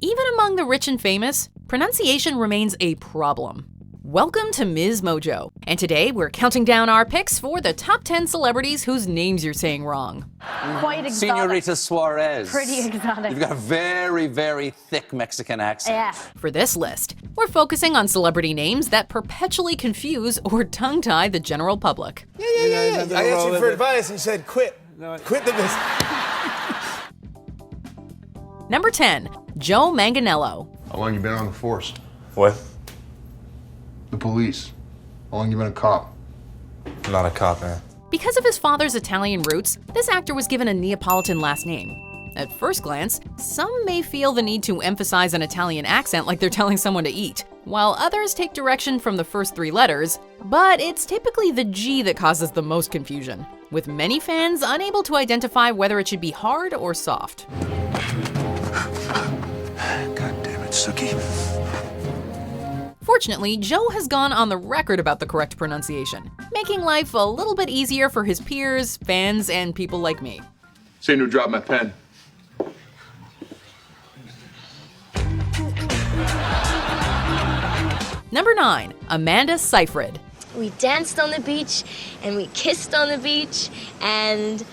Even among the rich and famous, pronunciation remains a problem. Welcome to MsMojo, and today we're counting down our picks for the top 10 celebrities whose names you're saying wrong. Quite exotic. Señorita Suarez. Pretty exotic. You've got a very, very thick Mexican accent. Yeah. For this list, we're focusing on celebrity names that perpetually confuse or tongue-tie the general public. Yeah. I asked you for advice and you said quit. Quit the business. Number 10, Joe Manganiello. How long you been on the force? What? The police. How long you been a cop? I'm not a cop, man. Because of his father's Italian roots, this actor was given a Neapolitan last name. At first glance, some may feel the need to emphasize an Italian accent like they're telling someone to eat, while others take direction from the first 3 letters, but it's typically the G that causes the most confusion, with many fans unable to identify whether it should be hard or soft. God damn it, Suki. Fortunately, Joe has gone on the record about the correct pronunciation, making life a little bit easier for his peers, fans, and people like me. Seen who dropped my pen. Number 9, Amanda Seyfried. We danced on the beach, and we kissed on the beach, and ...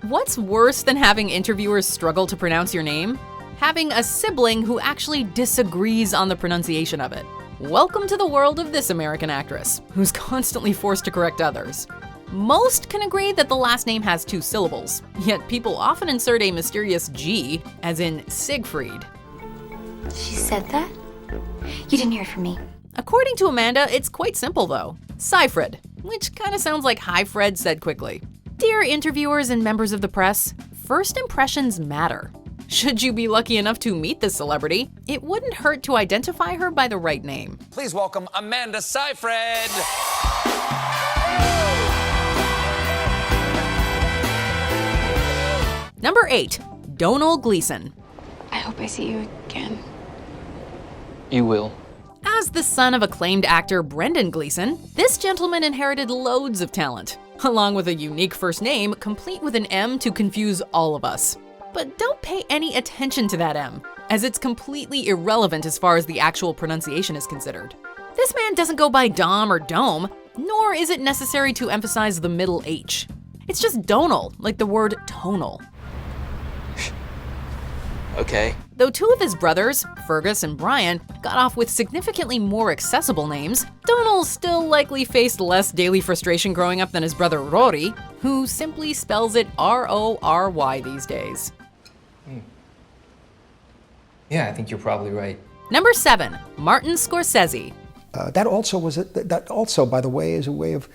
What's worse than having interviewers struggle to pronounce your name? Having a sibling who actually disagrees on the pronunciation of it. Welcome to the world of this American actress, who's constantly forced to correct others. Most can agree that the last name has 2 syllables, yet people often insert a mysterious G, as in Siegfried. She said that? You didn't hear it from me. According to Amanda, it's quite simple though. Seyfried, which kind of sounds like Hi Fred said quickly. Dear interviewers and members of the press, first impressions matter. Should you be lucky enough to meet this celebrity, it wouldn't hurt to identify her by the right name. Please welcome Amanda Seyfried. Number 8, Domhnall Gleeson. I hope I see you again. You will. As the son of acclaimed actor Brendan Gleeson, this gentleman inherited loads of talent, along with a unique first name complete with an M to confuse all of us. But don't pay any attention to that M, as it's completely irrelevant as far as the actual pronunciation is considered. This man doesn't go by Dom or Dome, nor is it necessary to emphasize the middle H. It's just Domhnall, like the word tonal. Okay. Though 2 of his brothers, Fergus and Brian, got off with significantly more accessible names, Domhnall still likely faced less daily frustration growing up than his brother Rory, who simply spells it R-O-R-Y these days. Yeah, I think you're probably right. Number 7, Martin Scorsese. That also, by the way, is a way of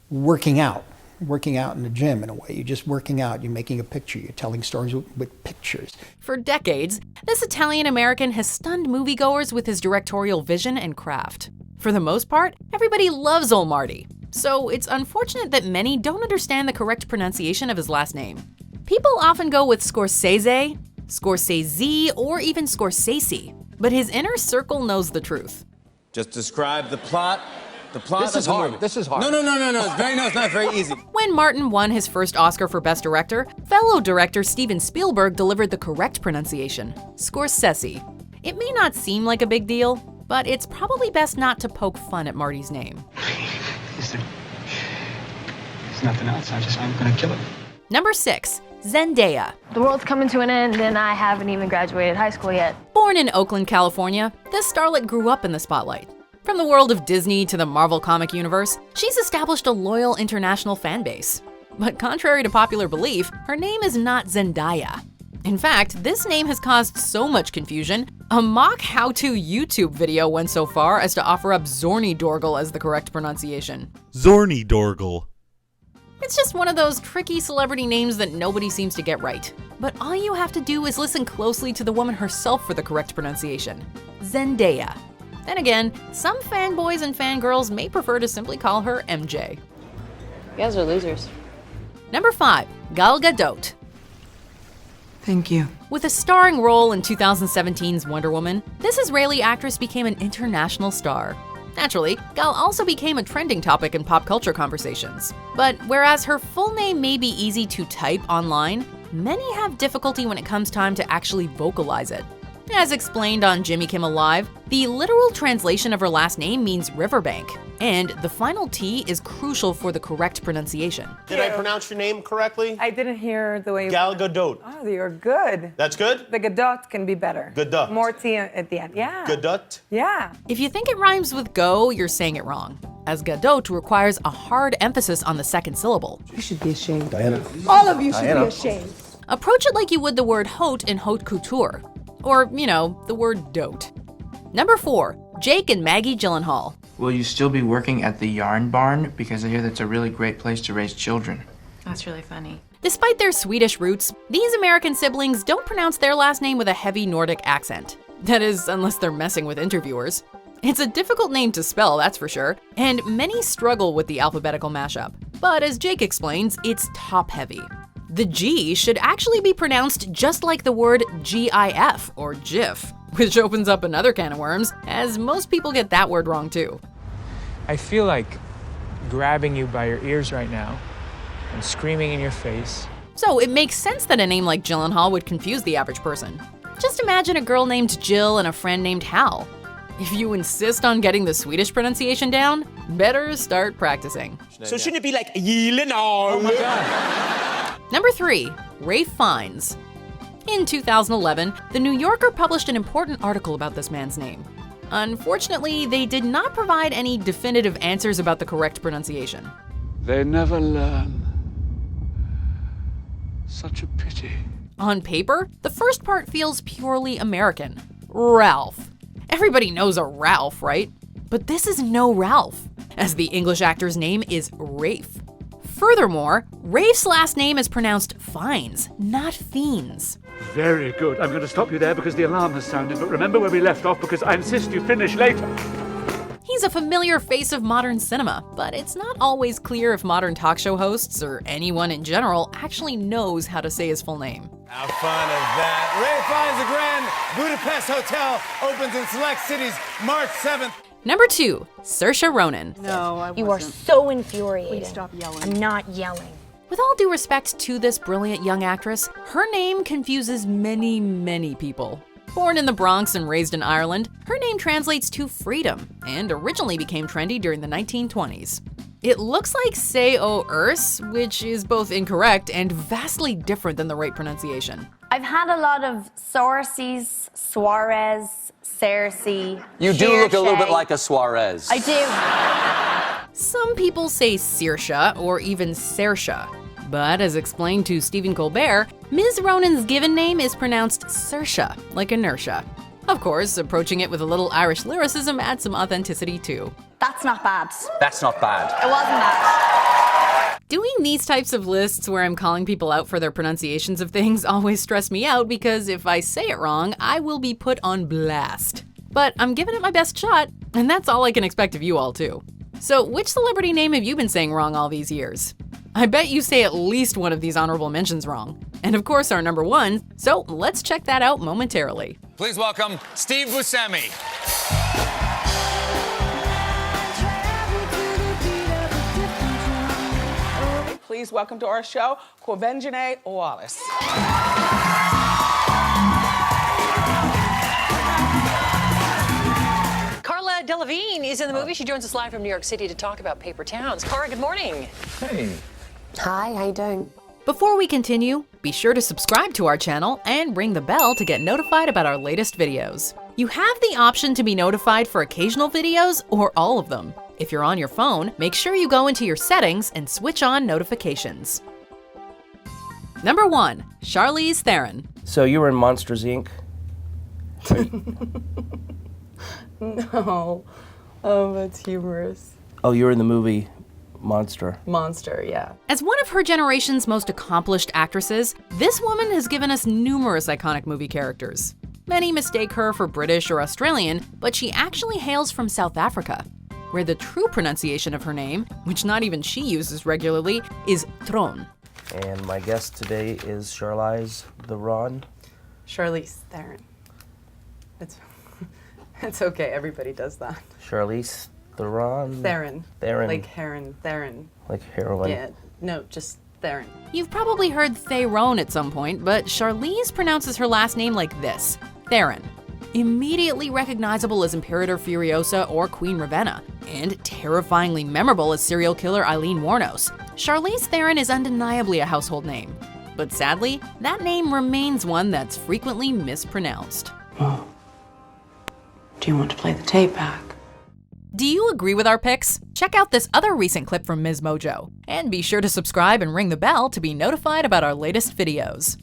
working out in the gym in a way. You're just working out, you're making a picture, you're telling stories with pictures. For decades, this Italian-American has stunned moviegoers with his directorial vision and craft. For the most part, everybody loves old Marty, so it's unfortunate that many don't understand the correct pronunciation of his last name. People often go with Scorsese, Scorsese, or even Scorsese, but his inner circle knows the truth. Just describe the plot. This is hard. This is hard. No. It's not very easy. When Martin won his first Oscar for Best Director, fellow director Steven Spielberg delivered the correct pronunciation, Scorsese. It may not seem like a big deal, but it's probably best not to poke fun at Marty's name. There's nothing else. I'm gonna kill it. Number 6, Zendaya. The world's coming to an end, and I haven't even graduated high school yet. Born in Oakland, California, this starlet grew up in the spotlight. From the world of Disney to the Marvel comic universe, she's established a loyal international fan base. But contrary to popular belief, her name is not Zendaya. In fact, this name has caused so much confusion, a mock how-to YouTube video went so far as to offer up Zorny Dorgle as the correct pronunciation. Zorny Dorgle. It's just one of those tricky celebrity names that nobody seems to get right. But all you have to do is listen closely to the woman herself for the correct pronunciation, Zendaya. Then again, some fanboys and fangirls may prefer to simply call her MJ. You guys are losers. Number 5, Gal Gadot. Thank you. With a starring role in 2017's Wonder Woman, this Israeli actress became an international star. Naturally, Gal also became a trending topic in pop culture conversations. But whereas her full name may be easy to type online, many have difficulty when it comes time to actually vocalize it. As explained on Jimmy Kimmel Live, the literal translation of her last name means riverbank, and the final T is crucial for the correct pronunciation. Did I pronounce your name correctly? I didn't hear the way you... Gal Gadot. Oh, you're good. That's good? The Gadot can be better. Gadot. More T at the end. Yeah. Gadot? Yeah. If you think it rhymes with go, you're saying it wrong, as Gadot requires a hard emphasis on the second syllable. You should be ashamed. Diana. All of you should be ashamed. Approach it like you would the word haute in haute couture. Or, you know, the word dote. Number 4, Jake and Maggie Gyllenhaal. Will you still be working at the yarn barn? Because I hear that's a really great place to raise children. That's really funny. Despite their Swedish roots, these American siblings don't pronounce their last name with a heavy Nordic accent. That is, unless they're messing with interviewers. It's a difficult name to spell, that's for sure, and many struggle with the alphabetical mashup. But as Jake explains, it's top-heavy. The G should actually be pronounced just like the word GIF, or GIF, which opens up another can of worms, as most people get that word wrong too. I feel like grabbing you by your ears right now and screaming in your face. So it makes sense that a name like Gyllenhaal would confuse the average person. Just imagine a girl named Jill and a friend named Hal. If you insist on getting the Swedish pronunciation down, better start practicing. So shouldn't it be like Gyllenhaal? Oh my God. Number 3, Ralph Fiennes. In 2011, The New Yorker published an important article about this man's name. Unfortunately, they did not provide any definitive answers about the correct pronunciation. They never learn. Such a pity. On paper, the first part feels purely American. Ralph. Everybody knows a Ralph, right? But this is no Ralph, as the English actor's name is Rafe. Furthermore, Rafe's last name is pronounced Fiennes, not Fiennes. Very good. I'm going to stop you there because the alarm has sounded, but remember where we left off because I insist you finish later. He's a familiar face of modern cinema, but it's not always clear if modern talk show hosts or anyone in general actually knows how to say his full name. How fun is that? Ralph Fiennes, the Grand Budapest Hotel opens in select cities March 7th. Number 2, Saoirse Ronan. No, I wasn't. You are so infuriating. Please stop yelling. I'm not yelling. With all due respect to this brilliant young actress, her name confuses many, many people. Born in the Bronx and raised in Ireland, her name translates to freedom and originally became trendy during the 1920s. It looks like Saoirse, which is both incorrect and vastly different than the right pronunciation. I've had a lot of Saoirses, Suarez, Cersei. You do look a little bit like a Suarez. I do. Some people say Saoirse or even Saoirse. But as explained to Stephen Colbert, Ms. Ronan's given name is pronounced Saoirse, like inertia. Of course, approaching it with a little Irish lyricism adds some authenticity too. That's not bad. That's not bad. It wasn't bad. Doing these types of lists where I'm calling people out for their pronunciations of things always stress me out because if I say it wrong, I will be put on blast. But I'm giving it my best shot, and that's all I can expect of you all too. So which celebrity name have you been saying wrong all these years? I bet you say at least one of these honorable mentions wrong. And of course our number 1, so let's check that out momentarily. Please welcome Steve Buscemi. Please welcome to our show, Quvenzhané Wallis. Cara Delevingne is in the movie. She joins us live from New York City to talk about Paper Towns. Cara, good morning. Hey. Hi, how you doing? Before we continue, be sure to subscribe to our channel and ring the bell to get notified about our latest videos. You have the option to be notified for occasional videos or all of them. If you're on your phone, make sure you go into your settings and switch on notifications. Number 1, Charlize Theron. So you were in Monsters, Inc.? No. Oh, that's humorous. Oh, you were in the movie Monster. Monster, yeah. As one of her generation's most accomplished actresses, this woman has given us numerous iconic movie characters. Many mistake her for British or Australian, but she actually hails from South Africa, where the true pronunciation of her name, which not even she uses regularly, is Theron. And my guest today is Charlize Theron. Charlize Theron. It's okay, everybody does that. Charlize Theron. Theron. Theron. Like heron, Theron. Like heroin. Yeah, no, just Theron. You've probably heard Theron at some point, but Charlize pronounces her last name like this, Theron. Immediately recognizable as Imperator Furiosa or Queen Ravenna, and terrifyingly memorable as serial killer Eileen Wuornos, Charlize Theron is undeniably a household name. But sadly, that name remains one that's frequently mispronounced. Well, do you want to play the tape back? Do you agree with our picks? Check out this other recent clip from MsMojo, and be sure to subscribe and ring the bell to be notified about our latest videos.